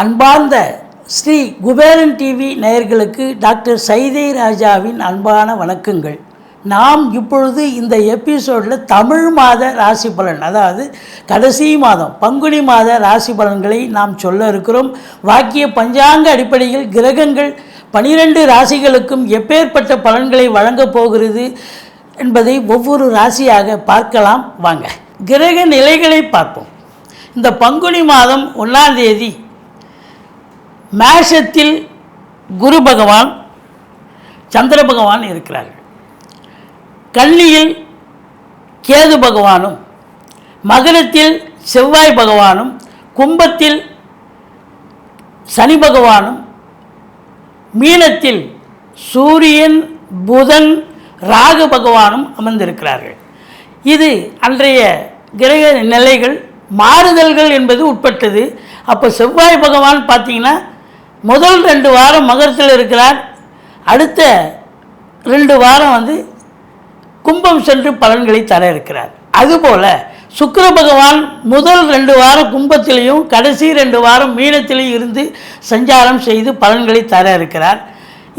அன்பார்ந்த ஸ்ரீ குபேரன் டிவி நேயர்களுக்கு டாக்டர் சைதை ராஜாவின் அன்பான வணக்கங்கள். நாம் இப்பொழுது இந்த எபிசோடில் தமிழ் மாத ராசி பலன், அதாவது கடைசி மாதம் பங்குனி மாத ராசி பலன்களை நாம் சொல்ல இருக்கிறோம். வாக்கிய பஞ்சாங்க அடிப்படையில் கிரகங்கள் 12 ராசிகளுக்கும் எப்பேற்பட்ட பலன்களை வழங்கப் போகிறது என்பதை ஒவ்வொரு ராசியாக பார்க்கலாம். வாங்க கிரக நிலைகளை பார்ப்போம். இந்த பங்குனி மாதம் 1ஆம் தேதி மேஷத்தில் குரு பகவான், சந்திர பகவான் இருக்கிறார்கள். கன்னியில் கேது பகவானும், மகரத்தில் செவ்வாய் பகவானும், கும்பத்தில் சனி பகவானும், மீனத்தில் சூரியன், புதன், ராகு பகவானும் அமர்ந்திருக்கிறார்கள். இது அன்றைய கிரக நிலைகள். மாறுதல்கள் என்பது உட்பட்டது. அப்போ செவ்வாய் பகவான் பார்த்திங்கன்னா முதல் 2 வாரம் மகரத்தில் இருக்கிறார். அடுத்த 2 வாரம் கும்பம் சென்று பலன்களை தர இருக்கிறார். அதுபோல் சுக்கிர பகவான் முதல் 2 வாரம் கும்பத்திலையும் கடைசி 2 வாரம் மீனத்திலையும் இருந்து சஞ்சாரம் செய்து பலன்களை தர இருக்கிறார்.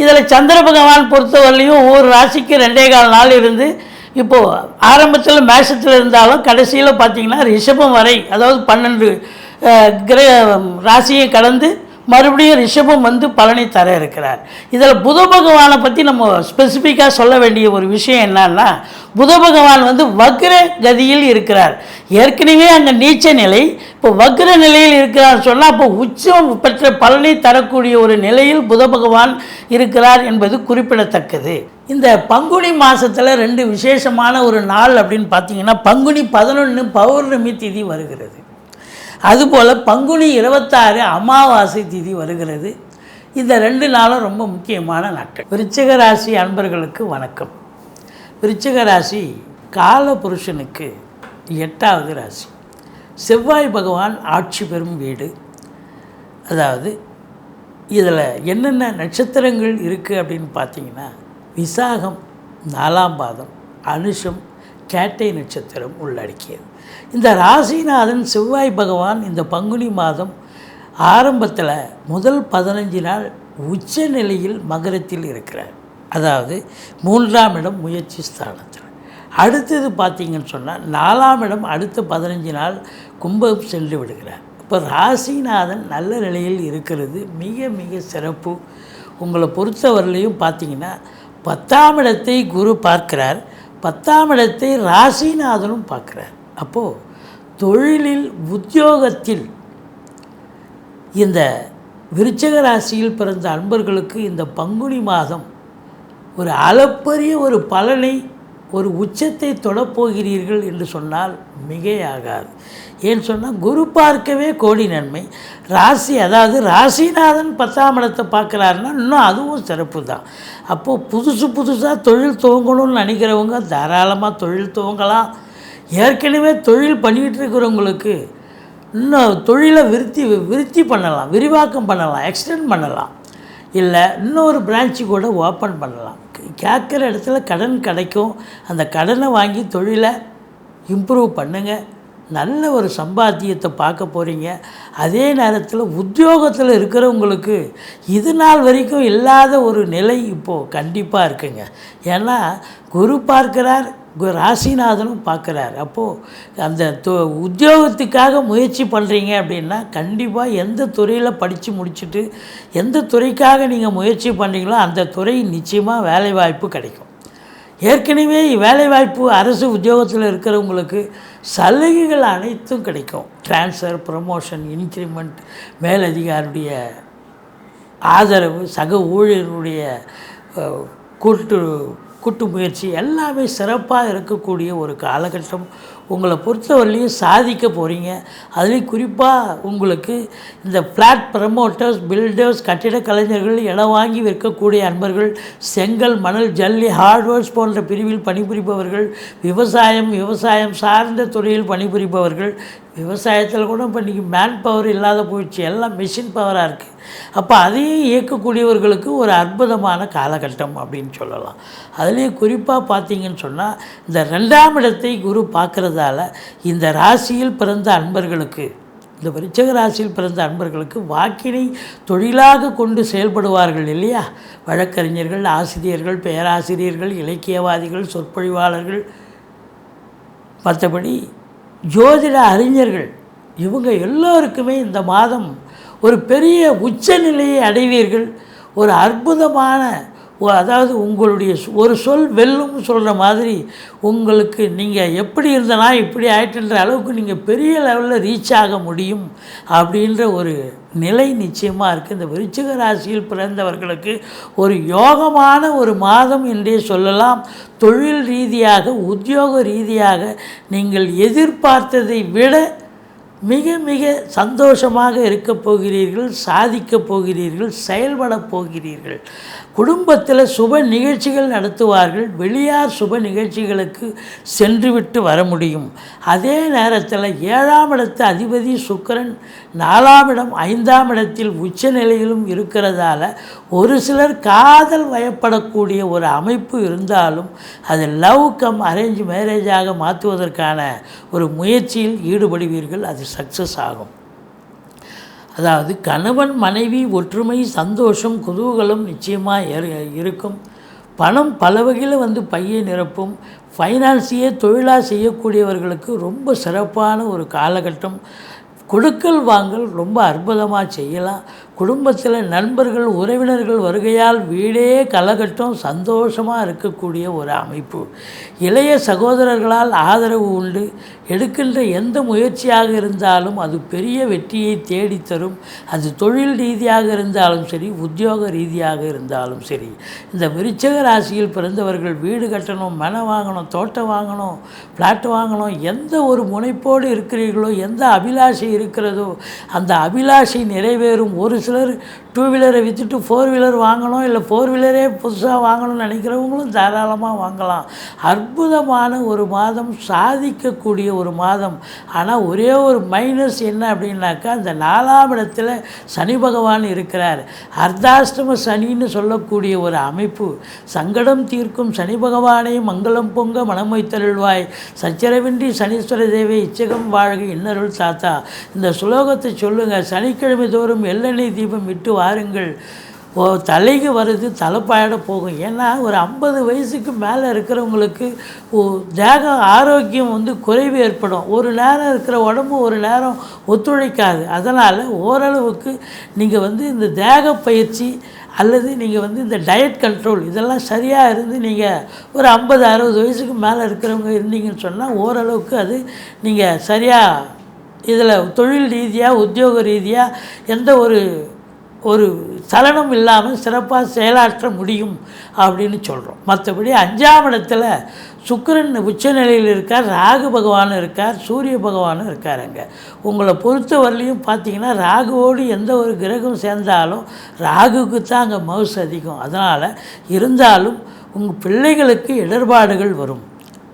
இதில் சந்திர பகவான் பொறுத்தவரையிலையும் ஒவ்வொரு ராசிக்கு 2.25 நாள் இருந்து இப்போது ஆரம்பத்தில் மேஷத்தில் இருந்தாலும் கடைசியில் பார்த்திங்கன்னா ரிஷபம் வரை, அதாவது 12 ராசியை கடந்து மறுபடியும் ரிஷபம் பலனை தர இருக்கிறார். இதில் புத பகவானை பற்றி நம்ம ஸ்பெசிஃபிக்காக சொல்ல வேண்டிய ஒரு விஷயம் என்னன்னா, புத பகவான் வக்ர கதியில் இருக்கிறார். ஏற்கனவே அங்கே நீச்ச நிலை, இப்போ வக்ர நிலையில் இருக்கிறார் சொன்னால் அப்போ உச்சம் பெற்ற பலனை தரக்கூடிய ஒரு நிலையில் புத பகவான் இருக்கிறார் என்பது குறிப்பிடத்தக்கது. இந்த பங்குனி மாதத்தில் 2 விசேஷமான ஒரு நாள் அப்படின்னு பார்த்தீங்கன்னா, பங்குனி 11 பௌர்ணமி திதி வருகிறது. அதுபோல் பங்குனி 26 அமாவாசை திதி வருகிறது. இந்த 2 நாளும் ரொம்ப முக்கியமான நாட்கள். விருச்சிக ராசி அன்பர்களுக்கு வணக்கம். விருச்சிக ராசி காலபுருஷனுக்கு 8வது ராசி. செவ்வாய் பகவான் ஆட்சி பெறும் வீடு. அதாவது இதில் என்னென்ன நட்சத்திரங்கள் இருக்குது அப்படின்னு பார்த்தீங்கன்னா, விசாகம் 4ஆம் பாதம், அனுஷம், கேட்டை நட்சத்திரம் உள்ளடக்கியது. இந்த ராசிநாதன் செவ்வாய் பகவான் இந்த பங்குனி மாதம் ஆரம்பத்தில் முதல் 15 நாள் உச்ச நிலையில் மகரத்தில் இருக்கிறார். அதாவது 3ஆம் இடம் முயற்சி ஸ்தானத்தில். அடுத்தது பார்த்திங்கன்னு சொன்னால் 4ஆம் இடம் அடுத்த 15 நாள் கும்பம் சென்று விடுகிறார். இப்போ ராசிநாதன் நல்ல நிலையில் இருக்கிறது மிக மிக சிறப்பு. உங்களை பொறுத்தவரையிலையும் பார்த்திங்கன்னா 10ஆம் இடத்தை குரு பார்க்கிறார், 10ஆம் இடத்தை ராசிநாதனும் பார்க்குறார். அப்போது தொழிலில் உத்தியோகத்தில் இந்த விருச்சிக ராசியில் பிறந்த அன்பர்களுக்கு இந்த பங்குனி மாதம் ஒரு அளப்பரிய ஒரு பலனை, ஒரு உச்சத்தை தொடப்போகிறீர்கள் என்று சொன்னால் மிகையாகாது. ஏன்னு சொன்னால் குரு பார்க்கவே கோடி நன்மை. ராசி, அதாவது ராசிநாதன் 10ஆம் இடத்தை பார்க்குறாருன்னா இன்னும் அதுவும் சிறப்பு தான். அப்போது புதுசாக தொழில் துவங்கணும்னு நினைக்கிறவங்க தாராளமாக தொழில் துவங்கலாம். ஏற்கனவே தொழில் பண்ணிகிட்டு இருக்கிறவங்களுக்கு இன்னும் தொழிலை விருத்தி பண்ணலாம், விரிவாக்கம் பண்ணலாம், எக்ஸ்டெண்ட் பண்ணலாம். இல்லை இன்னொரு பிரான்ச்சு கூட ஓப்பன் பண்ணலாம். கேட்குற இடத்துல கடன் கிடைக்கும். அந்த கடனை வாங்கி தொழிலை இம்ப்ரூவ் பண்ணுங்கள். நல்ல ஒரு சம்பாத்தியத்தை பார்க்க போகிறீங்க. அதே நேரத்தில் உத்தியோகத்தில் இருக்கிறவங்களுக்கு இது நாள் வரைக்கும் இல்லாத ஒரு நிலை இப்போது கண்டிப்பாக இருக்குங்க. ஏன்னா குரு பார்க்கிறார், ராசிநாதனும் பார்க்குறார். அப்போது அந்த உத்தியோகத்துக்காக முயற்சி பண்ணுறீங்க அப்படின்னா கண்டிப்பாக எந்த துறையில் படித்து முடிச்சுட்டு எந்த துறைக்காக நீங்கள் முயற்சி பண்ணுறீங்களோ அந்த துறை நிச்சயமாக வேலைவாய்ப்பு கிடைக்கும். ஏற்கனவே வேலைவாய்ப்பு அரசு உத்தியோகத்தில் இருக்கிறவங்களுக்கு சலுகைகள் அனைத்தும் கிடைக்கும். ட்ரான்ஸ்ஃபர், ப்ரமோஷன், இன்க்ரிமெண்ட், மேலதிகாரியுடைய ஆதரவு, சக ஊழியர்களுடைய கூட்டு முயற்சி எல்லாமே சிறப்பாக இருக்கக்கூடிய ஒரு காலகட்டம் உங்களை பொறுத்தவரையிலையும் சாதிக்க போகிறீங்க. அதுலேயும் குறிப்பாக உங்களுக்கு இந்த ஃப்ளாட் ப்ரமோட்டர்ஸ், பில்டர்ஸ், கட்டிட கலைஞர்கள், இடம் வாங்கி விற்கக்கூடிய அன்பர்கள், செங்கல், மணல், ஜல்லி, ஹார்ட்வேர்ஸ் போன்ற பிரிவில் பணிபுரிபவர்கள், விவசாயம் சார்ந்த துறையில் பணிபுரிபவர்கள், விவசாயத்தில் கூட இப்போ இன்றைக்கி மேன் பவர் இல்லாத போயிடுச்சு, எல்லாம் மிஷின் பவராக இருக்குது. அப்போ அதையும் இயக்கக்கூடியவர்களுக்கு ஒரு அற்புதமான காலகட்டம் அப்படின்னு சொல்லலாம். அதுலேயும் குறிப்பாக பார்த்தீங்கன்னு சொன்னால் இந்த 2ஆம் இடத்தை குரு பார்க்குறதால இந்த ராசியில் பிறந்த அன்பர்களுக்கு, இந்த விருச்சிக ராசியில் பிறந்த அன்பர்களுக்கு வாக்கினை தொழிலாக கொண்டு செயல்படுவார்கள் இல்லையா? வழக்கறிஞர்கள், ஆசிரியர்கள், பேராசிரியர்கள், இலக்கியவாதிகள், சொற்பொழிவாளர்கள், மற்றபடி ஜோதிட அறிஞர்கள், இவங்க எல்லோருக்குமே இந்த மாதம் ஒரு பெரிய உச்சநிலையை அடைவீர்கள். ஒரு அற்புதமான, அதாவது உங்களுடைய ஒரு சொல் வெல்லும்னு சொல்கிற மாதிரி உங்களுக்கு நீங்கள் எப்படி இருந்தனா இப்படி ஆயிட்டுன்ற அளவுக்கு நீங்கள் பெரிய லெவலில் ரீச் ஆக முடியும் அப்படின்ற ஒரு நிலை நிச்சயமாக இருக்குது. இந்த விருச்சிக ராசியில் பிறந்தவர்களுக்கு ஒரு யோகமான ஒரு மாதம் என்றே சொல்லலாம். தொழில் ரீதியாக, உத்தியோக ரீதியாக நீங்கள் எதிர்பார்த்ததை விட மிக மிக சந்தோஷமாக இருக்கப் போகிறீர்கள், சாதிக்கப் போகிறீர்கள், செயல்பட போகிறீர்கள். குடும்பத்தில் சுப நிகழ்ச்சிகள் நடத்துவார்கள். வெளியார் சுப நிகழ்ச்சிகளுக்கு சென்றுவிட்டு வர முடியும். அதே நேரத்தில் 7ஆம் இடத்து அதிபதி சுக்கிரன் 4ஆம் இடம் 5ஆம் இடத்தில் உச்ச நிலையிலும் இருக்கிறதால ஒரு சிலர் காதல் வயப்படக்கூடிய ஒரு அமைப்பு இருந்தாலும் அது லவ் கம் அரேஞ்ச் மேரேஜாக மாற்றுவதற்கான ஒரு முயற்சியில் ஈடுபடுவீர்கள். அது சக்ஸஸ் ஆகும். அதாவது கணவன் மனைவி ஒற்றுமை, சந்தோஷம், குதூகலம் நிச்சயமாக இருக்கும். பணம் பல வகையில் பையை நிரப்பும். ஃபைனான்ஸையே தொழிலாக செய்யக்கூடியவர்களுக்கு ரொம்ப சிறப்பான ஒரு காலகட்டம். கொடுக்கல் வாங்கல் ரொம்ப அற்புதமாக செய்யலாம். குடும்பத்தில் நண்பர்கள், உறவினர்கள் வருகையால் வீடே கலகட்டம், சந்தோஷமாக இருக்கக்கூடிய ஒரு அமைப்பு. இளைய சகோதரர்களால் ஆதரவு உண்டு. எடுக்கின்ற எந்த முயற்சியாக இருந்தாலும் அது பெரிய வெற்றியை தேடித்தரும். அது தொழில் ரீதியாக இருந்தாலும் சரி, உத்தியோக ரீதியாக இருந்தாலும் சரி. இந்த விருச்சிக ராசியில் பிறந்தவர்கள் வீடு கட்டணும், மனை வாங்கணும், தோட்டம் வாங்கணும், ஃப்ளாட் வாங்கணும், எந்த ஒரு முனைப்போடு இருக்கிறீர்களோ, எந்த அபிலாஷை இருக்கிறதோ அந்த அபிலாஷை நிறைவேறும். ஒரு சிலர் 2 வீலரை விற்றுட்டு 4 வீலர் வாங்கணும், இல்லை 4 வீலரே புதுசாக வாங்கணும்னு நினைக்கிறவங்களும் தாராளமாக வாங்கலாம். அற்புதமான ஒரு மாதம், சாதிக்கக்கூடிய ஒரு மாதம். ஆனால் ஒரே ஒரு மைனஸ் என்ன அப்படின்னாக்கா, அந்த 4ஆம் இடத்துல சனி பகவான் இருக்கிறார். அர்த்தாஷ்டம சனின்னு சொல்லக்கூடிய ஒரு அமைப்பு. சங்கடம் தீர்க்கும் சனி பகவானை மங்களம் பொங்க மனம் வைத்தருள்வாய், சச்சரவின்றி சனீஸ்வர தேவை இச்சகம் வாழ்க இன்னருள் தாத்தா. இந்த சுலோகத்தை சொல்லுங்கள். சனிக்கிழமை தோறும் எள்ளெண்ணெய் தீபம் விட்டு வாருங்கள். தலைக்கு வருது, தலைப்பாயிட போகும். ஏன்னா ஒரு 50 வயசுக்கு மேலே இருக்கிறவங்களுக்கு தேக ஆரோக்கியம் குறைவு ஏற்படும். ஒரு நேரம் இருக்கிற உடம்பு ஒரு நேரம் ஒத்துழைக்காது. அதனால் ஓரளவுக்கு நீங்கள் இந்த தேக பயிற்சி அல்லது நீங்கள் இந்த டயட் கண்ட்ரோல் இதெல்லாம் சரியாக இருந்து நீங்கள் ஒரு 50-60 வயசுக்கு மேலே இருக்கிறவங்க இருந்தீங்கன்னு சொன்னால் ஓரளவுக்கு அது நீங்கள் சரியாக இதில் தொழில் ரீதியாக, உத்தியோக ரீதியாக எந்த ஒரு சலனம் இல்லாமல் சிறப்பாக செயலாற்ற முடியும் அப்படின்னு சொல்கிறோம். மற்றபடி 5ஆம் இடத்துல சுக்கிரன் உச்சநிலையில் இருக்கார், ராகு பகவான் இருக்கார், சூரிய பகவானும் இருக்காருங்க. உங்களை பொறுத்த வரலையும் பார்த்தீங்கன்னா ராகுவோடு எந்த ஒரு கிரகம் சேர்ந்தாலும் ராகுக்கு தான் அங்கே மவுஸ் அதிகம். அதனால் இருந்தாலும் உங்கள் பிள்ளைகளுக்கு இடர்பாடுகள் வரும்,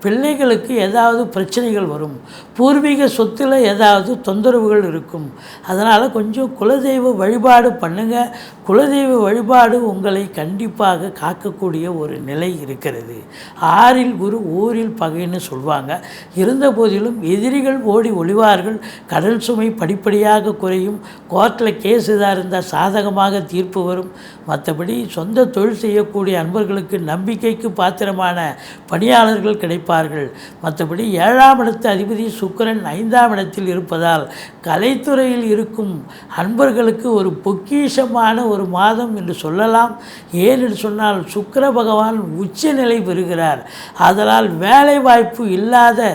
பிள்ளைகளுக்கு ஏதாவது பிரச்சனைகள் வரும், பூர்வீக சொத்தில் ஏதாவது தொந்தரவுகள் இருக்கும். அதனால் கொஞ்சம் குலதெய்வ வழிபாடு பண்ணுங்கள். குலதெய்வ வழிபாடு உங்களை கண்டிப்பாக காக்கக்கூடிய ஒரு நிலை இருக்கிறது. 6இல் குரு ஊரில் பகைன்னு சொல்லுவாங்க. இருந்த போதிலும் எதிரிகள் ஓடி ஒளிவார்கள். கடல் சுமை படிப்படியாக குறையும். கோர்ட்டில் கேஸ் எதாக இருந்தால் சாதகமாக தீர்ப்பு வரும். மற்றபடி சொந்த தொழில் செய்யக்கூடிய அன்பர்களுக்கு நம்பிக்கைக்கு பாத்திரமான பணியாளர்கள் கிடைப்பார்கள். மற்றபடி 7ஆம் இடத்து அதிபதி சுக்கிரன் 5ஆம் இடத்தில் இருப்பதால் கலைத்துறையில் இருக்கும் அன்பர்களுக்கு ஒரு பொக்கிஷமான ஒரு மாதம் என்று சொல்லலாம். ஏனென்று சொன்னால் சுக்கிர பகவான் உச்ச நிலை பெறுகிறார். அதனால் வேலை வாய்ப்பு இல்லாத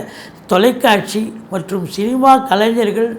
தொலைக்காட்சி மற்றும் சினிமா கலைஞர்கள்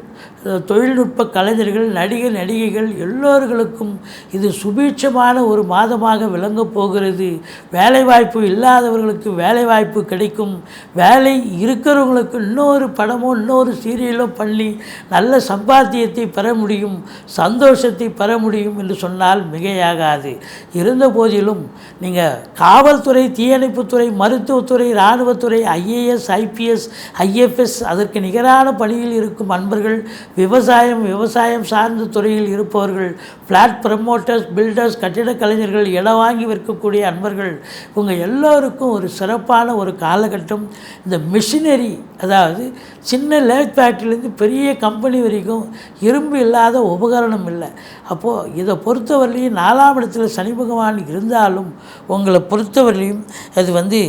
தொழில்நுட்ப கலைஞர்கள், நடிகைகள் எல்லோர்களுக்கும் இது சுபீட்சமான ஒரு மாதமாக விளங்கப் போகிறது. வேலைவாய்ப்பு இல்லாதவர்களுக்கு வேலைவாய்ப்பு கிடைக்கும். வேலை இருக்கிறவங்களுக்கு இன்னொரு படமோ இன்னொரு சீரியலோ பண்ணி நல்ல சம்பாத்தியத்தை பெற முடியும், சந்தோஷத்தை பெற முடியும் என்று சொன்னால் மிகையாகாது. இருந்த போதிலும் நீங்கள் காவல்துறை, தீயணைப்புத்துறை, மருத்துவத்துறை, இராணுவத்துறை, IAS, IPS, IFS அதற்கு நிகரான பணியில் இருக்கும் அன்பர்கள், விவசாயம் சார்ந்த துறையில் இருப்பவர்கள், ஃப்ளாட் ப்ரமோட்டர்ஸ், பில்டர்ஸ், கட்டிடக் கலைஞர்கள், இடம் வாங்கி விற்கக்கூடிய அன்பர்கள், இவங்க எல்லோருக்கும் ஒரு சிறப்பான ஒரு காலகட்டம். இந்த மிஷினரி, அதாவது சின்ன லேத் ஃபேக்ட்ரிலேருந்து பெரிய கம்பெனி வரைக்கும் இரும்பு இல்லாத உபகரணம் இல்லை. அப்போது இதை பொறுத்தவரையிலையும் 4ஆம் இடத்துல சனி பகவான் இருந்தாலும் உங்களை பொறுத்தவரையிலையும் அது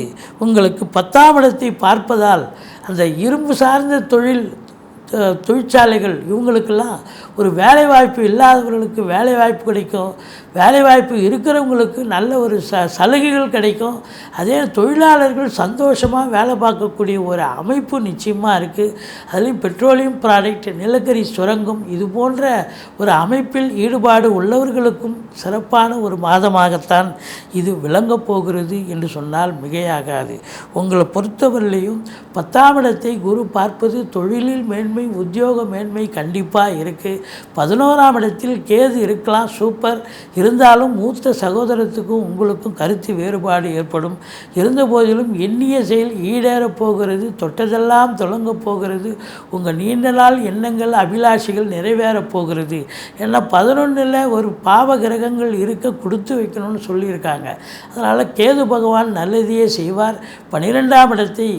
உங்களுக்கு 10ஆம் இடத்தை பார்ப்பதால் அந்த இரும்பு சார்ந்த தொழிற்சாலைகள் இவங்களுக்கெல்லாம் ஒரு வேலைவாய்ப்பு இல்லாதவர்களுக்கு வேலைவாய்ப்பு கிடைக்கும். வேலைவாய்ப்பு இருக்கிறவங்களுக்கு நல்ல ஒரு சலுகைகள் கிடைக்கும். அதே தொழிலாளர்கள் சந்தோஷமாக வேலை பார்க்கக்கூடிய ஒரு அமைப்பு நிச்சயமாக இருக்குது. அதுலேயும் பெட்ரோலியம் ப்ராடக்ட், நிலக்கரி சுரங்கம் இது போன்ற ஒரு அமைப்பில் ஈடுபாடு உள்ளவர்களுக்கும் சிறப்பான ஒரு மாதமாகத்தான் இது விளங்கப் போகிறது என்று சொன்னால் மிகையாகாது. உங்களை பொறுத்தவரையிலையும் 10ஆம் இடத்தை குரு பார்ப்பது தொழிலில் மேன்மை, உத்தியோக மேன்மை கண்டிப்பாக இருக்குது. 11ஆம் இடத்தில் கேது இருக்கலாம், சூப்பர். இருந்தாலும் மூத்த சகோதரத்துக்கும் உங்களுக்கும் கருத்து வேறுபாடு ஏற்படும். இருந்த போதிலும் எண்ணிய செயல் ஈடேறப் போகிறது, தொட்டதெல்லாம் தொடங்கப் போகிறது. உங்கள் நீண்ட நாள் எண்ணங்கள், அபிலாஷைகள் நிறைவேறப் போகிறது. ஏன்னா 11ல் ஒரு பாவ கிரகங்கள் இருக்க கொடுத்து வைக்கணும்னு சொல்லியிருக்காங்க. அதனால் கேது பகவான் நல்லதையே செய்வார். 12ஆம் இடத்தை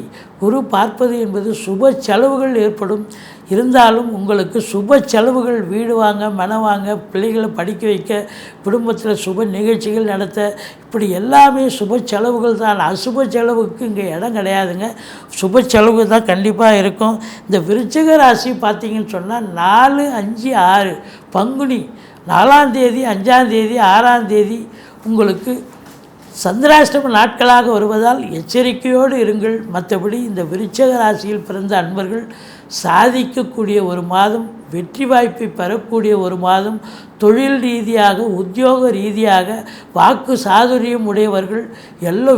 குரு பார்ப்பது என்பது சுப செலவுகள் ஏற்படும். இருந்தாலும் உங்களுக்கு சுப செலவுகள், வீடு வாங்க, மனம் வாங்க, பிள்ளைகளை படிக்க வைக்க, குடும்பத்தில் சுப நிகழ்ச்சிகள் நடத்த, இப்படி எல்லாமே சுப செலவுகள் தான். அசுப செலவுக்கு இங்கே இடம் கிடையாதுங்க. சுப செலவு தான் கண்டிப்பாக இருக்கும். இந்த விருச்சிக ராசி பார்த்திங்கன்னு சொன்னால் 4, 5, 6 பங்குனி 4ஆம் தேதி, 5ஆம் தேதி, 6ஆம் தேதி உங்களுக்கு சந்திராஷ்டம நாட்களாக வருவதால் எச்சரிக்கையோடு இருங்கள். மற்றபடி இந்த விருச்சிக ராசியில் பிறந்த அன்பர்கள் சாதிக்கக்கூடிய ஒரு மாதம், வெற்றி வாய்ப்பை பெறக்கூடிய ஒரு மாதம். தொழில் ரீதியாக, உத்தியோக ரீதியாக வாக்கு சாதுரியம் உடையவர்கள்,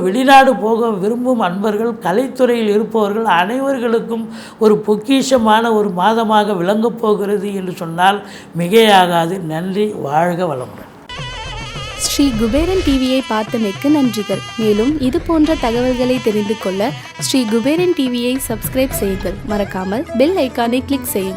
வெளிநாடு போக விரும்பும் அன்பர்கள், கலைத்துறையில் இருப்பவர்கள் அனைவர்களுக்கும் ஒரு பொக்கிஷமான ஒரு மாதமாக விளங்கப் போகிறது என்று சொன்னால் மிகையாகாது. நன்றி, வாழ்க வளமுடன். ஸ்ரீ குபேரன் டிவியை பார்த்தமைக்கு நன்றிகள். மேலும் இது போன்ற தகவல்களை தெரிந்து கொள்ள ஸ்ரீ குபேரன் டிவியை சப்ஸ்கிரைப் செய்யுங்கள். மறக்காமல் பெல் ஐக்கானை கிளிக் செய்யுங்கள்.